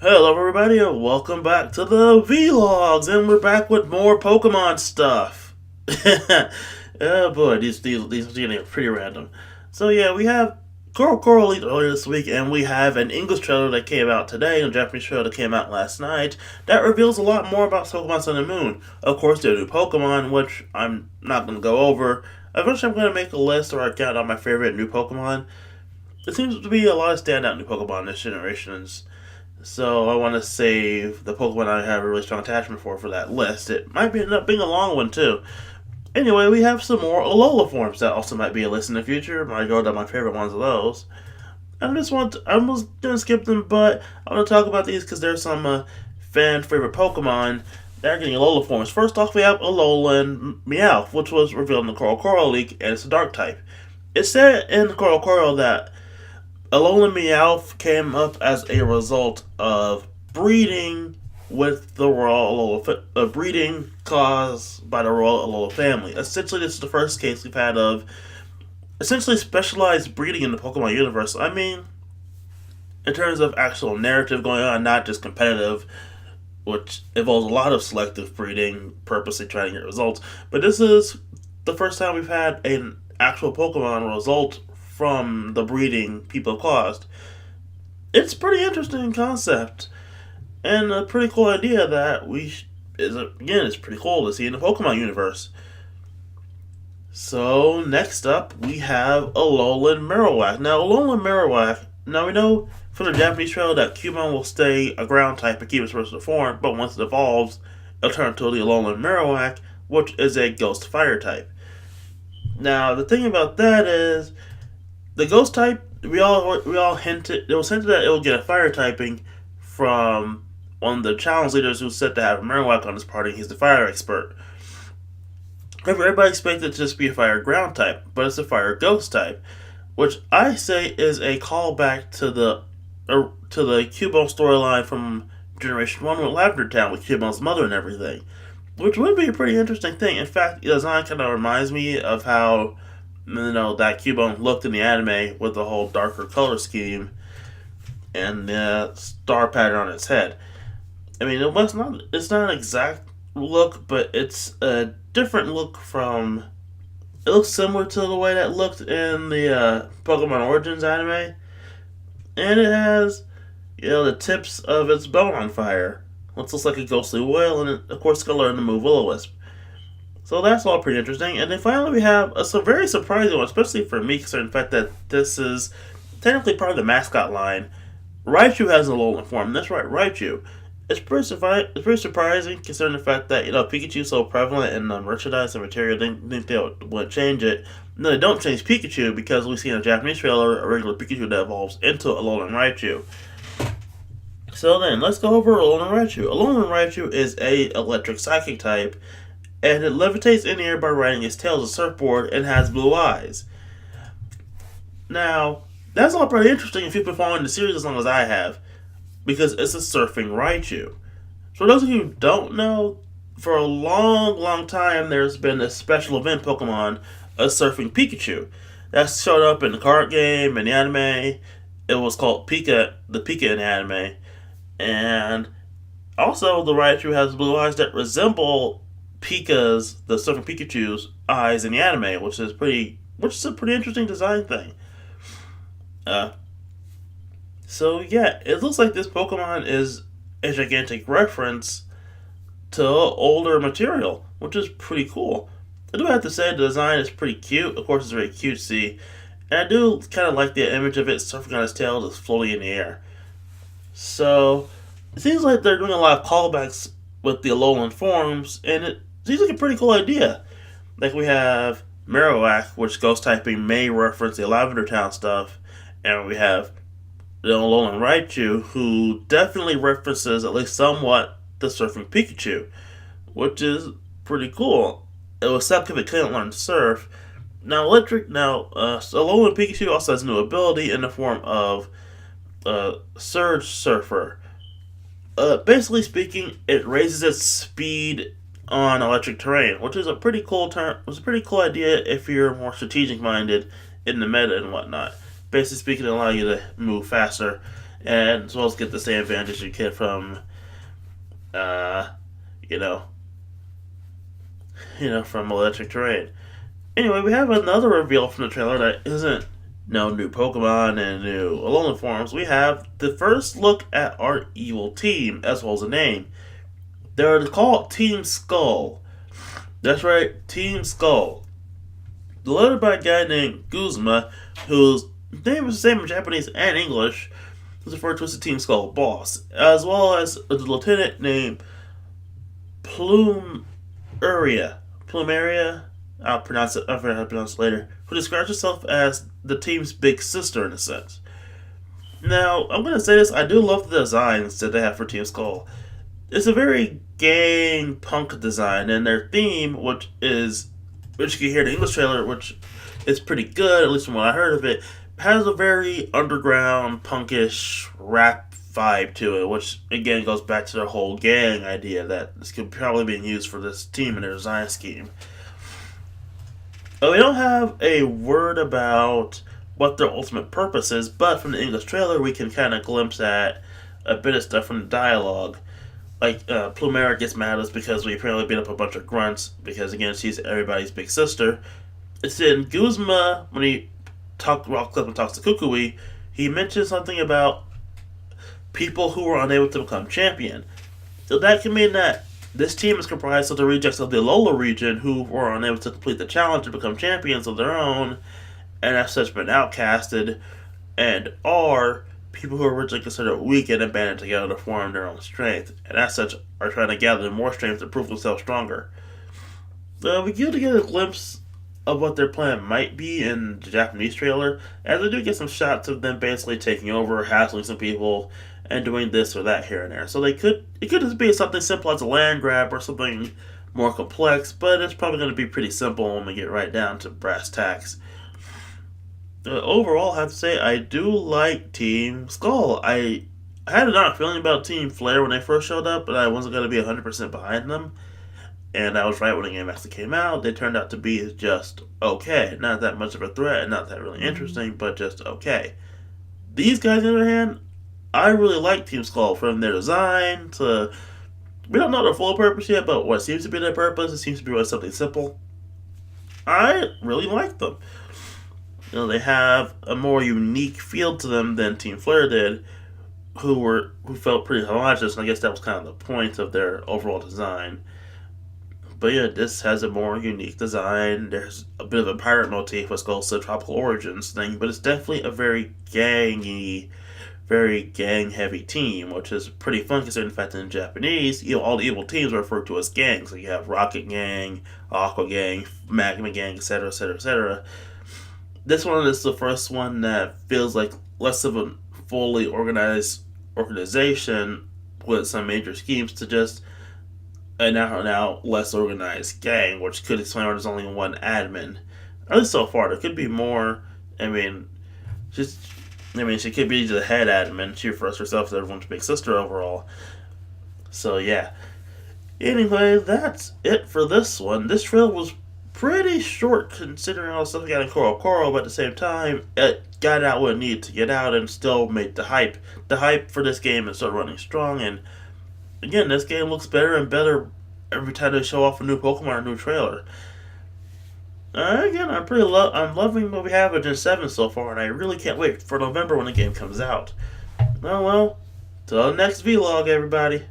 Hello everybody and welcome back to the Vlogs, and we're back with more Pokemon stuff. Oh boy, these are getting pretty random. So yeah, we have Coral leaked earlier this week, and we have an English trailer that came out today and a Japanese trailer that came out last night that reveals a lot more about Pokemon Sun and Moon. Of course, there are new Pokemon, which I'm not going to go over. Eventually I'm going to make a list where I count out my favorite new Pokemon. There seems to be a lot of standout new Pokemon this generation. So I want to save the Pokemon I have a really strong attachment for that list. It might end up being a long one too. Anyway, we have some more Alola forms that also might be a list in the future. I go down my favorite ones of those. I'm just gonna skip them, but I want to talk about these because there's some fan favorite Pokemon that are getting Alola forms. First off, we have Alolan Meowth, which was revealed in the Coral leak, and it's a Dark type. It said in the Coral that Alolan Meowth came up as a result of breeding with the Royal Alola, breeding caused by the Royal Alola family. Essentially, this is the first case we've had of essentially specialized breeding in the Pokemon universe. I mean, in terms of actual narrative going on, not just competitive, which involves a lot of selective breeding, purposely trying to get results. But this is the first time we've had an actual Pokemon result from the breeding people caused. It's a pretty interesting concept and a pretty cool idea that it's pretty cool to see in the Pokemon universe. So next up we have Alolan Marowak. Now we know from the Japanese trailer that Cubone will stay a ground type and keep its original form, but once it evolves, it'll turn into the Alolan Marowak, which is a ghost fire type. Now the thing about that is the ghost type, we all hinted. It was hinted that it will get a fire typing from one of the challenge leaders who's said to have a Marowak on his party. He's the fire expert. Everybody expected it to just be a fire ground type, but it's a fire ghost type, which I say is a callback to the Cubone storyline from Generation One with Lavender Town with Cubone's mother and everything, which would be a pretty interesting thing. In fact, the design kind of reminds me of how that Cubone looked in the anime with the whole darker color scheme and the star pattern on its head. I mean, it's not an exact look, but it's a different look from. It looks similar to the way that looked in the Pokemon Origins anime, and it has the tips of its bone on fire. It looks like a ghostly whale, and it, of course, it's gonna learn to move Will-O-Wisp. So that's all pretty interesting. And then finally, we have a very surprising one, especially for me, considering the fact that this is technically part of the mascot line. Raichu has a Alolan form. That's right, Raichu. It's pretty surprising considering the fact that Pikachu's so prevalent in the merchandise and material. They didn't think they would change it. No, they don't change Pikachu because we see in a Japanese trailer a regular Pikachu that evolves into Alolan Raichu. So then, let's go over Alolan Raichu. Alolan Raichu is a electric psychic type, and it levitates in the air by riding its tail as a surfboard and has blue eyes. Now, that's all pretty interesting if you've been following the series as long as I have, because it's a surfing Raichu. For those of you who don't know, for a long, long time there's been a special event Pokemon, a surfing Pikachu. That showed up in the card game, in the anime. It was called the Pika in the anime. And also, the Raichu has blue eyes that resemble the surfing Pikachu's eyes in the anime, which is a pretty interesting design thing. Uh, so yeah, it looks like this Pokemon is a gigantic reference to older material, which is pretty cool. I do have to say the design is pretty cute. Of course, it's very cutesy, and I do kind of like the image of it surfing on its tail, just floating in the air. So it seems like they're doing a lot of callbacks with the Alolan forms, and it seems like a pretty cool idea. Like we have Marowak, which ghost typing may reference the Lavender Town stuff, and we have the Alolan Raichu, who definitely references at least somewhat the surfing Pikachu, which is pretty cool. It was sad because it couldn't learn to surf. Alolan Pikachu also has a new ability in the form of Surge Surfer. Basically speaking, it raises its speed on electric terrain, which is a pretty cool was a pretty cool idea if you're more strategic minded in the meta and whatnot. Basically speaking, it allows you to move faster and as well as get the same advantage you get from, uh, you know, from electric terrain. Anyway, we have another reveal from the trailer that isn't no new Pokemon and new Alolan forms. We have the first look at our evil team, as well as a name. They're called Team Skull. That's right, Team Skull. Delivered by a guy named Guzma, whose name is the same in Japanese and English, who's referred to as the Team Skull boss, as well as a lieutenant named Plumeria. Plumeria? I'll pronounce it. I'll figure out how to pronounce it later. Who describes herself as the team's big sister in a sense. Now, I'm gonna say this. I do love the designs that they have for Team Skull. It's a very gang punk design, and their theme, which you can hear in the English trailer, which is pretty good, at least from what I heard of it, has a very underground, punkish rap vibe to it, which again goes back to their whole gang idea that this could probably be used for this team in their design scheme. We don't have a word about what their ultimate purpose is, but from the English trailer, we can kind of glimpse at a bit of stuff from the dialogue. Like, Plumera gets mad at us because we apparently beat up a bunch of grunts, because again, she's everybody's big sister. It's in Guzma, when he walks up and talks to Kukui, he mentions something about people who were unable to become champion. So that can mean that this team is comprised of the rejects of the Alola region who were unable to complete the challenge to become champions of their own, and as such been outcasted, and are people who are originally considered weak and abandoned together to form their own strength, and as such are trying to gather more strength to prove themselves stronger. We get to get a glimpse of what their plan might be in the Japanese trailer, as we do get some shots of them basically taking over, hassling some people, and doing this or that here and there. So it could just be something simple as a land grab or something more complex, but it's probably going to be pretty simple when we get right down to brass tacks. Overall, I have to say I do like Team Skull. I had a not feeling about Team Flare when they first showed up, but I wasn't going to be 100% behind them. And I was right when the game actually came out. They turned out to be just okay. Not that much of a threat, not that really interesting, but just okay. These guys, on the other hand, I really like Team Skull, from their design to... We don't know their full purpose yet, but what seems to be their purpose, it seems to be something simple. I really like them. They have a more unique feel to them than Team Flare did, who felt pretty homogenous, and I guess that was kind of the point of their overall design. But yeah, this has a more unique design. There's a bit of a pirate motif, what's called the Tropical Origins thing, but it's definitely a very gang-heavy team, which is pretty fun considering the fact that in Japanese, all the evil teams are referred to as gangs. So you have Rocket Gang, Aqua Gang, Magma Gang, etc., etc., etc. This one is the first one that feels like less of a fully organized organization with some major schemes to just a now less organized gang, which could explain why there's only one admin. At least so far, there could be more. She could be the head admin. She refers to herself as everyone's big sister overall. So yeah. Anyway, that's it for this one. This trailer was pretty short considering all the stuff we got in Coral, but at the same time, it got out what it needed to get out and still made the hype. The hype for this game is still running strong, and again, this game looks better and better every time they show off a new Pokemon or a new trailer. Again, I'm loving what we have in Gen 7 so far, and I really can't wait for November when the game comes out. Well, till the next vlog, everybody.